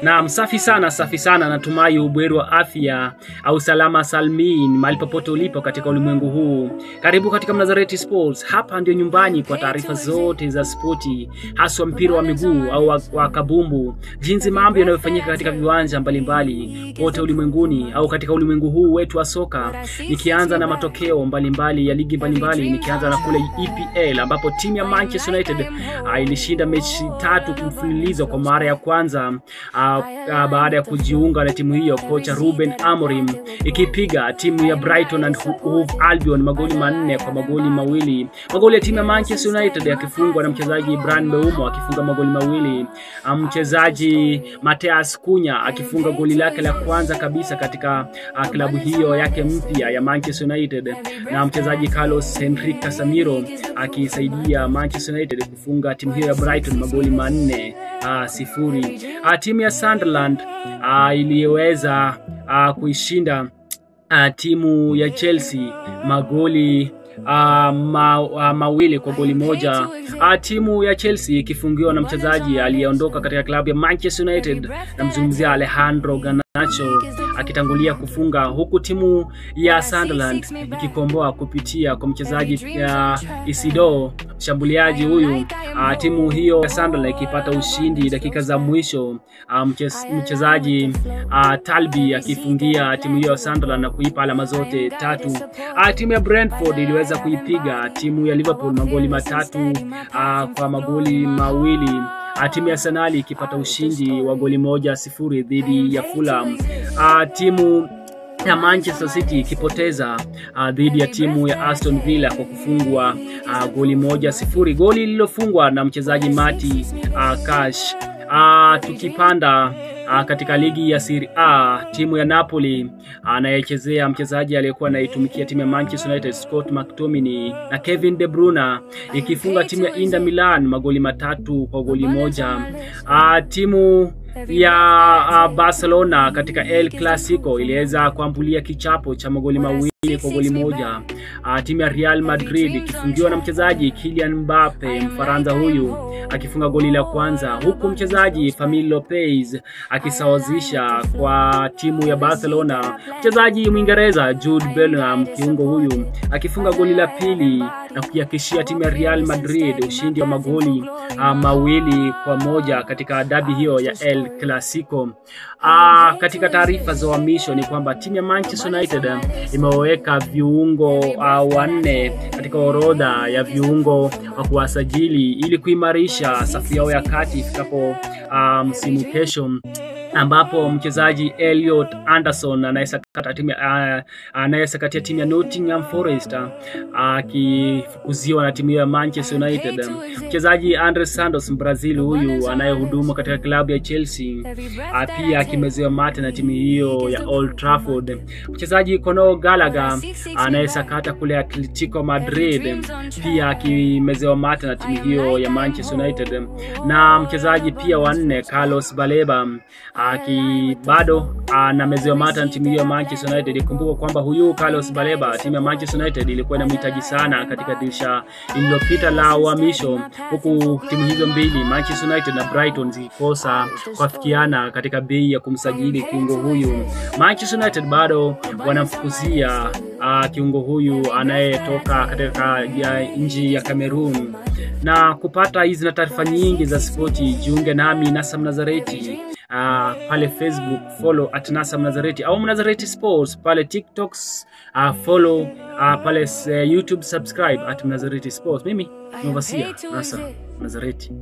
Na safi sana, natumai ubuheri wa afya au salama salmin mahali popote ulipo katika ulimwengu huu. Karibu katika Mnazareti Sports. Hapa ndio nyumbani kwa taarifa zote za spoti, haswa mpira wa miguu au wa kabumbu, jinsi mambo yanayofanyika katika viwanja mbalimbali pote ulimwenguni au katika ulimwengu huu wetu wa soka. Nikianza na matokeo mbalimbali ya ligi mbalimbali, nikianza na kule EPL ambapo timu ya Manchester United ilishinda mechi 3 mfululizo kwa mara ya kwanza baada ya kujiunga na timu hiyo kocha Ruben Amorim, ikipiga timu ya Brighton and Hove Albion magoli 4 kwa magoli 2. Magoli ya timu ya Manchester United yakifungwa na mchezaji Bryan Mbeumo akifunga magoli 2, mchezaji Matheus Cunha akifunga goli lake la kwanza kabisa katika klabu hiyo yake mpya ya Manchester United, na mchezaji Carlos Henrique Casemiro akisaidia Manchester United kufunga timu hiyo ya Brighton magoli 4-0. Timu ya Sunderland iliweza kuishinda timu ya Chelsea magoli 2 kwa goli 1. Timu ya Chelsea ikifungiwa na mchezaji aliyeondoka katika klabu ya Manchester United, namzungumzia Alejandro Garnacho akitangulia kufunga, huku timu ya Sunderland ikikomboa kupitia kwa mchezaji Isidore, mshambuliaji huyu. Timu hiyo ya Sunderland ikipata ushindi dakika za mwisho, mchezaji Talbi akifungia timu hiyo ya Sunderland na kuipa alama zote 3. Timu ya Brentford iliweza kuipiga timu ya Liverpool magoli 3 kwa magoli 2. Timu ya Arsenal ikipata ushindi wa goli 1-0 dhidi ya Fulham. Timu ya Manchester City ikipoteza dhidi ya timu ya Aston Villa kwa kufungwa goli 1-0, goli lililofungwa na mchezaji Mati Cash. Tukipanda katika ligi ya Serie A, timu ya Napoli anayechezea mchezaji aliyekuwa anaitumikia timu ya Manchester United Scott McTominay na Kevin De Bruyne ikifunga timu ya Inter Milan magoli 3 kwa goli 1. Timu ya Barcelona katika El Clasico iliweza kuambulia kichapo cha magoli 2 kwa goli 1. Timu ya Real Madrid ikifungiwa na mchezaji Kylian Mbappe, Mfaransa huyu akifunga goli la kwanza, huku mchezaji Fermin Lopez akisawazisha kwa timu ya Barcelona. Mchezaji Mwingereza Jude Bellingham, kiungo huyu, akifunga goli la pili na kuhakikishia timu ya Real Madrid ushindi wa magoli 2-1 katika dabi hiyo ya El Clasico. Katika taarifa za uhamisho ni kwamba timu ya Manchester United imeweka viungo 4 katika orodha ya viungo wa kuwasajili ili kuimarisha safu yao ya kati ifikapo msimu kesho, ambapo mchezaji Elliot Anderson anayesakatia timu ya Nottingham Forest akifukuziwa na timu ya Manchester United. Mchezaji Andres Santos, Brazil huyu anayehudumu katika klabu ya Chelsea, pia akimezewa mate na timu hiyo ya Old Trafford. Mchezaji Conor Gallagher anayesakata kule Atletico Madrid, pia akimezewa mate na timu hiyo ya Manchester United. Na mchezaji pia wa 4 Carlos Baleba bado anamezewa mate na timu hiyo ya Manchester United. Ikumbuka kwamba huyu Carlos Baleba, timu ya Manchester United ilikuwa inamhitaji sana katika dirisha lililopita la uhamisho, huku timu hizo mbili Manchester United na Brighton zikikosa kuafikiana katika bei ya kumsajili kiungo huyu. Manchester United bado wanamfukuzia kiungo huyu anayetoka katika nchi ya Cameroon. Na kupata hizi na taarifa nyingi za spoti, jiunge nami Nasa Mnazareti pale Facebook, follow @Nasa Mnazareti au Mnazareti Sports pale TikTok, follow pale YouTube, subscribe @Mnazareti Sports. Mimi Novasia Nasa Mnazareti.